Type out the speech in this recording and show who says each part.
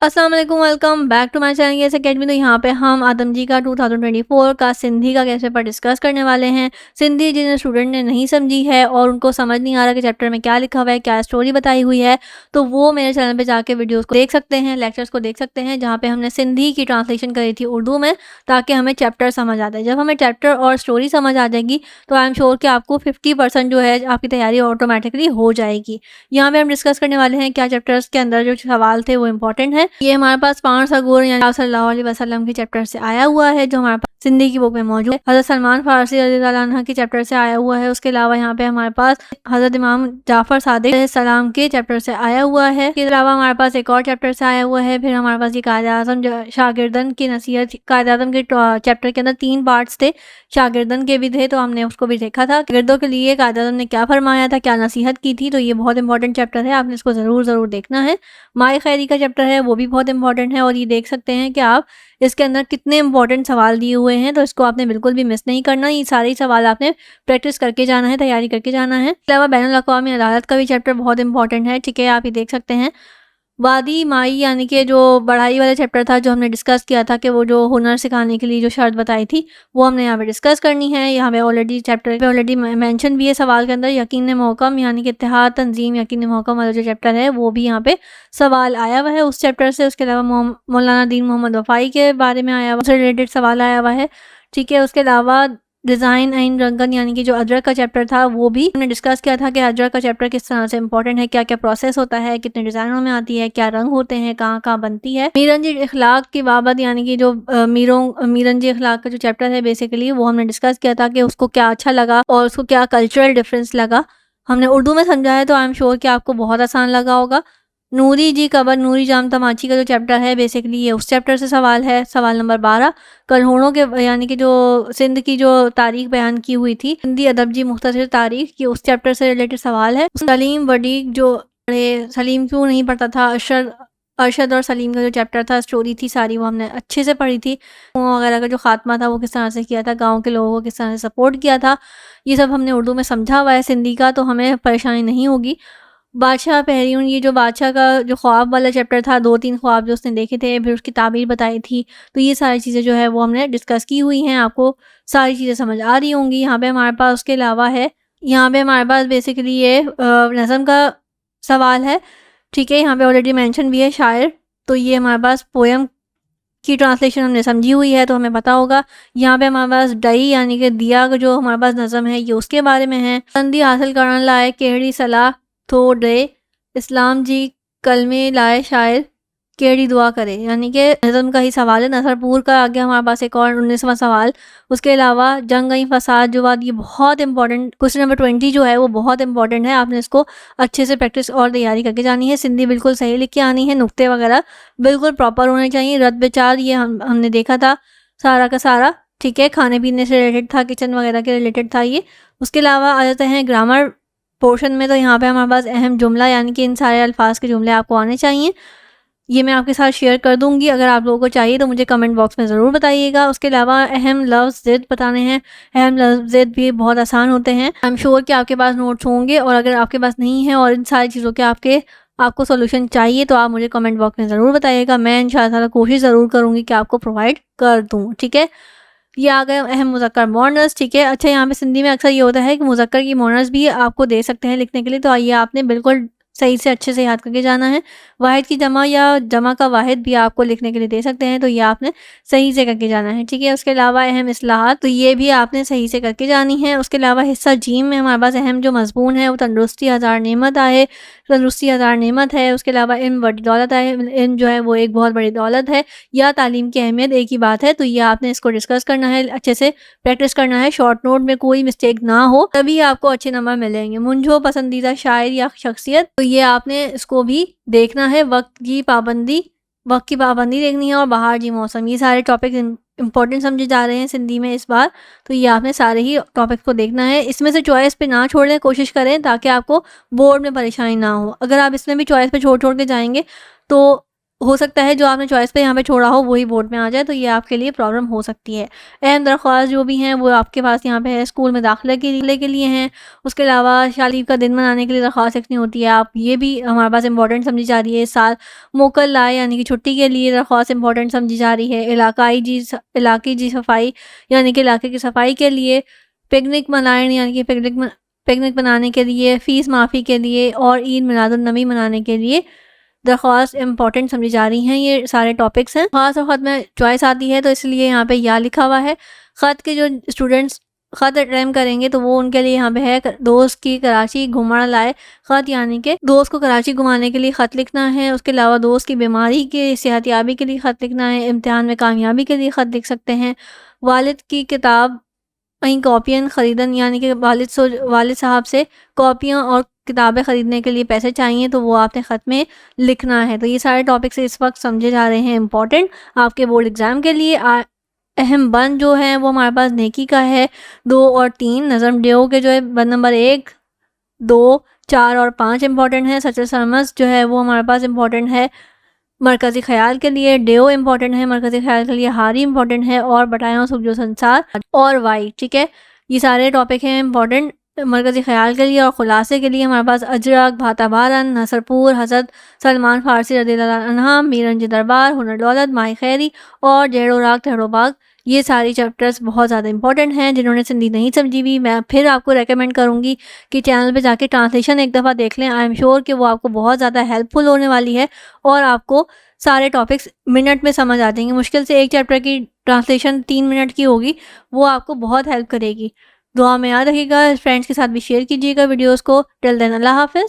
Speaker 1: अस्सलाम वालेकुम, welcome back to my channel yes academy. तो यहाँ पे हम आदम जी का 2024 का सिंधी का कैसे पेपर डिस्कस करने वाले हैं। सिंधी जिन स्टूडेंट ने नहीं समझी है और उनको समझ नहीं आ रहा कि चैप्टर में क्या लिखा हुआ है, क्या स्टोरी बताई हुई है, तो वो मेरे चैनल पे जाके वीडियोस को देख सकते हैं, लेक्चर्स को देख सकते हैं, जहाँ पे हमने सिंधी की ट्रांसलेशन करी थी उर्दू में, ताकि हमें चैप्टर समझ आता है। जब हमें चैप्टर और स्टोरी समझ आ जाएगी तो आई एम श्योर कि आपको 50% जो है आपकी तैयारी ऑटोमेटिकली हो जाएगी। यहाँ पे हम डिस्कस करने वाले हैं क्या चैप्टर्स के अंदर जो सवाल थे वो इंपॉर्टेंट है। ये हमारे पास पांच सगोर यानी आप सल्लल्लाहु अलैहि वसल्लम के चैप्टर से आया हुआ है, जो हमारे पास सिंधी की बुक में मौजूद है। हज़रत सलमान फारसी रज़ियल्लाहु अन्हु के चैप्टर से आया हुआ है। उसके अलावा यहाँ पे हमारे पास हज़रत इमाम जाफ़र सादिक अलैहिस्सलाम के चैप्टर से आया हुआ है। इसके अलावा हमारे पास एक और चैप्टर से आया हुआ है। फिर हमारे पास ये कायद-ए-आज़म शागिर्दन की नसीहत, कायद-ए-आज़म के चैप्टर के अंदर 3 पार्ट्स थे, शागिर्दन के भी थे, तो हमने उसको भी देखा था। शागिर्दों के लिए कायद-ए-आज़म ने क्या फरमाया था, क्या नसीहत की थी, तो ये बहुत इंपॉर्टेंट चैप्टर है, आपने इसको ज़रूर देखना है। माए खैरी का चैप्टर है, वो भी बहुत इंपॉर्टेंट है और ये देख सकते हैं कि आप इसके अंदर कितने इंपॉर्टेंट सवाल दिए हुए हैं, तो इसको आपने बिल्कुल भी मिस नहीं करना। ये सारे सवाल आपने प्रैक्टिस करके जाना है, तैयारी करके जाना है। इसके अलावा बैनुल अक़वामी अदालत का भी चैप्टर बहुत इंपॉर्टेंट है, ठीक है, आप ये देख सकते हैं। वादी माई यानी कि जो बढ़ाई वाला चैप्टर था, जो हमने डिस्कस किया था कि वो जो हुनर सिखाने के लिए जो शर्त बताई थी, वो हमने यहाँ पे डिस्कस करनी है। यहाँ पे ऑलरेडी चैप्टर पे ऑलरेडी मेंशन भी है सवाल के अंदर, यकीन मोहकम यानी कि इत्तेहाद तंजीम यकीन मोहकम वाला जो चैप्टर है वो भी यहाँ पे सवाल आया हुआ है उस चैप्टर से। उसके अलावा मौलाना दीन मोहम्मद वफ़ाई के बारे में आया हुआ, उससे रिलेटेड सवाल आया हुआ है, ठीक है। उसके अलावा डिज़ाइन एंड रंगन यानी कि जो अदरक का चैप्टर था, वो भी हमने डिस्कस किया था कि अदरक का चैप्टर किस तरह से इंपॉर्टेंट है, क्या क्या प्रोसेस होता है, कितने डिज़ाइनों में आती है, क्या रंग होते हैं, कहाँ कहाँ बनती है। मीरंजी इखलाक की बाबत यानी कि जो मीरंजी इखलाक का जो चैप्टर है बेसिकली, वो हमने डिस्कस किया था कि उसको क्या अच्छा लगा और उसको क्या कल्चरल डिफरेंस लगा। हमने उर्दू में समझा है, तो आई एम श्योर कि आपको बहुत आसान लगा होगा। नूरी जी कबर नूरी जाम तमाची का जो चैप्टर है बेसिकली ये उस चैप्टर से सवाल है, सवाल नंबर 12। कल्होड़ों के यानी कि जो सिंध की जो तारीख बयान की हुई थी, सिंधी अदब जी मुख्तसर तारीख, ये उस चैप्टर से रिलेटेड सवाल है। सलीम वडीक जो सलीम क्यों नहीं पढ़ता था, अरशद और सलीम का जो चैप्टर था, स्टोरी थी सारी, वो हमने अच्छे से पढ़ी थी। वगैरह का जो खात्मा था वो किस तरह से किया था, गाँव के लोगों को किस तरह से सपोर्ट किया था, ये सब हमने उर्दू में समझा हुआ है सिंधी का, तो हमें परेशानी नहीं होगी। बादशाह पहरियून, ये जो बादशाह का जो ख्वाब वाला चैप्टर था, 2-3 ख्वाब जो उसने देखे थे, फिर उसकी ताबीर बताई थी, तो ये सारी चीज़ें जो है वो हमने डिस्कस की हुई हैं, आपको सारी चीज़ें समझ आ रही होंगी। यहाँ पे हमारे पास उसके अलावा है, यहाँ पे हमारे पास बेसिकली ये नज़म का सवाल है, ठीक है। यहाँ पे ऑलरेडी मेंशन भी है शायर, तो ये हमारे पास पोएम की ट्रांसलेशन हमने समझी हुई है, तो हमें पता होगा। यहाँ पे हमारे पास डई यानी कि दिया का जो हमारे पास नज़म है, ये उसके बारे में है। संधि हासिल करने लाए केड़ी सलाह तो दे, इस्लाम जी कलमे लाए शायर केड़ी दुआ करे, यानी कि नज़म का ही सवाल है। नसरपुर का आगे हमारे पास एक और 19वां सवाल। उसके अलावा जंग गई फसाद जो बात, ये बहुत इंपॉर्टेंट क्वेश्चन नंबर 20 जो है वो बहुत इंपॉर्टेंट है, आपने इसको अच्छे से प्रैक्टिस और तैयारी करके जानी है। सिंधी बिल्कुल सही लिख के आनी है, नुक्ते वगैरह बिल्कुल प्रॉपर होने चाहिए। रद विचार ये हमने देखा था सारा का सारा, ठीक है, खाने पीने से रिलेटेड था, किचन वगैरह के रिलेटेड था ये। उसके अलावा आ जाते हैं ग्रामर पोर्शन में, तो यहाँ पे हमारे पास अहम जुमला यानी कि इन सारे अल्फाज के जुमले आपको आने चाहिए, ये मैं आपके साथ शेयर कर दूंगी। अगर आप लोगों को चाहिए तो मुझे कमेंट बॉक्स में ज़रूर बताइएगा। उसके अलावा अहम लफ्ज़ ज़िद बताने हैं, अहम लफ्ज़ ज़िद भी बहुत आसान होते हैं। आई एम श्योर कि आपके पास नोट्स होंगे, और अगर आपके पास नहीं है और इन सारी चीज़ों के आपको सोल्यूशन चाहिए तो आप मुझे कमेंट बॉक्स में ज़रूर बताइएगा। मैं इंशाअल्लाह कोशिश ज़रूर करूँगी कि आपको प्रोवाइड कर दूँ, ठीक है। ये आ गए अहम मुज़क्कर मोनर्स, ठीक है। अच्छा, यहाँ पे सिंधी में अक्सर ये होता है कि मुज़क्कर की मोनर्स भी आपको दे सकते हैं लिखने के लिए, तो आइए आपने बिल्कुल सही से अच्छे से याद करके जाना है। वाहिद की जमा या जमा का वाहिद भी आपको लिखने के लिए दे सकते हैं, तो ये आपने सही से करके जाना है, ठीक है। उसके अलावा अहम इस्लाहात, तो ये भी आपने सही से करके जानी है। उसके अलावा हिस्सा जीम में हमारे पास अहम जो मजमून है वो तंदुरुस्ती हज़ार नेमत आए, तंदुरुस्ती हज़ार नेमत है। उसके अलावा इल्म बड़ी दौलत है, इल्म जो है वो एक बहुत बड़ी दौलत है, या तालीम की अहमियत एक ही बात है, तो ये आपने इसको डिस्कस करना है, अच्छे से प्रैक्टिस करना है, शॉर्ट नोट में कोई मिस्टेक ना हो, तभी आपको अच्छे नंबर मिलेंगे। मुंझो पसंदीदा शायर या शख्सियत, तो ये आपने इसको भी देखना है। वक्त की पाबंदी देखनी है, और बाहर जी मौसम, ये सारे टॉपिक इंपॉर्टेंट समझे जा रहे हैं सिंधी में इस बार, तो ये आपने सारे ही टॉपिक को देखना है। इसमें से चॉइस पे ना छोड़ने की कोशिश करें ताकि आपको बोर्ड में परेशानी ना हो। अगर आप इसमें भी चॉइस पे छोड़ के जाएंगे तो हो सकता है जो आपने चॉइस पे यहाँ पे छोड़ा हो वही बोर्ड में आ जाए, तो ये आपके लिए प्रॉब्लम हो सकती है। अहम दरख्वास्त जो भी हैं वो आपके पास यहाँ पे है, स्कूल में दाखिले के लिए हैं। उसके अलावा शादी का दिन मनाने के लिए दरख्वास्त लिखनी होती है। आप ये भी हमारे पास इंपॉर्टेंट समझी जा रही है। इस साल मोकल लाए यानी कि छुट्टी के लिए दरख्वास्त इंपॉर्टेंट समझी जा रही है। इलाकी जी सफाई यानी कि इलाके की सफाई के लिए, पिकनिक मनाएं यानी कि पिकनिक मनाने के लिए, फ़ीस माफ़ी के लिए और ईद मिलादुन्नबी मनाने के लिए दरख्वास्त इंपॉर्टेंट समझी जा रही हैं। ये सारे टॉपिक्स हैं। ख़ास और ख़त में चॉइस आती है तो इसलिए यहाँ पे या लिखा हुआ है। ख़त के जो स्टूडेंट्स ख़त अटैम्प्ट करेंगे तो वो उनके लिए यहाँ पे है दोस्त की कराची घुमण लाए ख़त, यानी कि दोस्त को कराची घुमाने के लिए ख़त लिखना है। उसके अलावा दोस्त की बीमारी के सेहतयाबी के लिए ख़त लिखना है। इम्तिहान में कामयाबी के लिए ख़त लिख सकते हैं। वालिद की किताब कहीं कॉपियाँ ख़रीदन यानी कि वालिद साहब से कॉपियाँ और किताबें ख़रीदने के लिए पैसे चाहिए तो वो आपने ख़त में लिखना है। तो ये सारे टॉपिक्स इस वक्त समझे जा रहे हैं इम्पॉर्टेंट आपके बोर्ड एग्ज़ाम के लिए। अहम बंद जो है वो हमारे पास नेकी का है 2 और 3। नज़म डेओ के जो है बंद नंबर 1, 2, 4 और 5 इम्पॉर्टेंट है। सचर सरमस जो है वो हमारे पास इम्पॉर्टेंट है मरकज़ी ख़याल के लिए। डेओ इम्पॉर्टेंट है मरकज़ी ख़याल के लिए। हारी इम्पॉर्टेंट है और बटायों सुबजो संसार और वाई, ठीक है। ये सारे टॉपिक हैं इम्पॉर्टेंट मरकज़ी ख़याल के लिए। और ख़ुलासे के लिए हमारे पास अजरक, भाता बारन, नसरपुर, हज़रत सलमान फ़ारसी रज़ियल्लाहु अन्हु, मीरंज दरबार, हुनर दौलत, माही खैरी और जेड़ो राग तेड़ो बाग, ये सारी चैप्टर्स बहुत ज़्यादा इंपॉर्टेंट हैं। जिन्होंने सिंधी नहीं समझी हुई, मैं फिर आपको रेकमेंड करूँगी कि चैनल पे जाके ट्रांसलेशन एक दफ़ा देख लें। आई एम श्योर कि वो आपको बहुत ज़्यादा हेल्पफुल होने वाली है और आपको सारे टॉपिक्स मिनट में समझ आ जाएंगे। मुश्किल से एक चैप्टर की ट्रांसलेशन 3 मिनट की होगी, वो आपको बहुत हेल्प करेगी। दुआ में याद रखिएगा, फ्रेंड्स के साथ भी शेयर कीजिएगा वीडियोज़ को। टिल देन अल्लाह हाफ़िज़।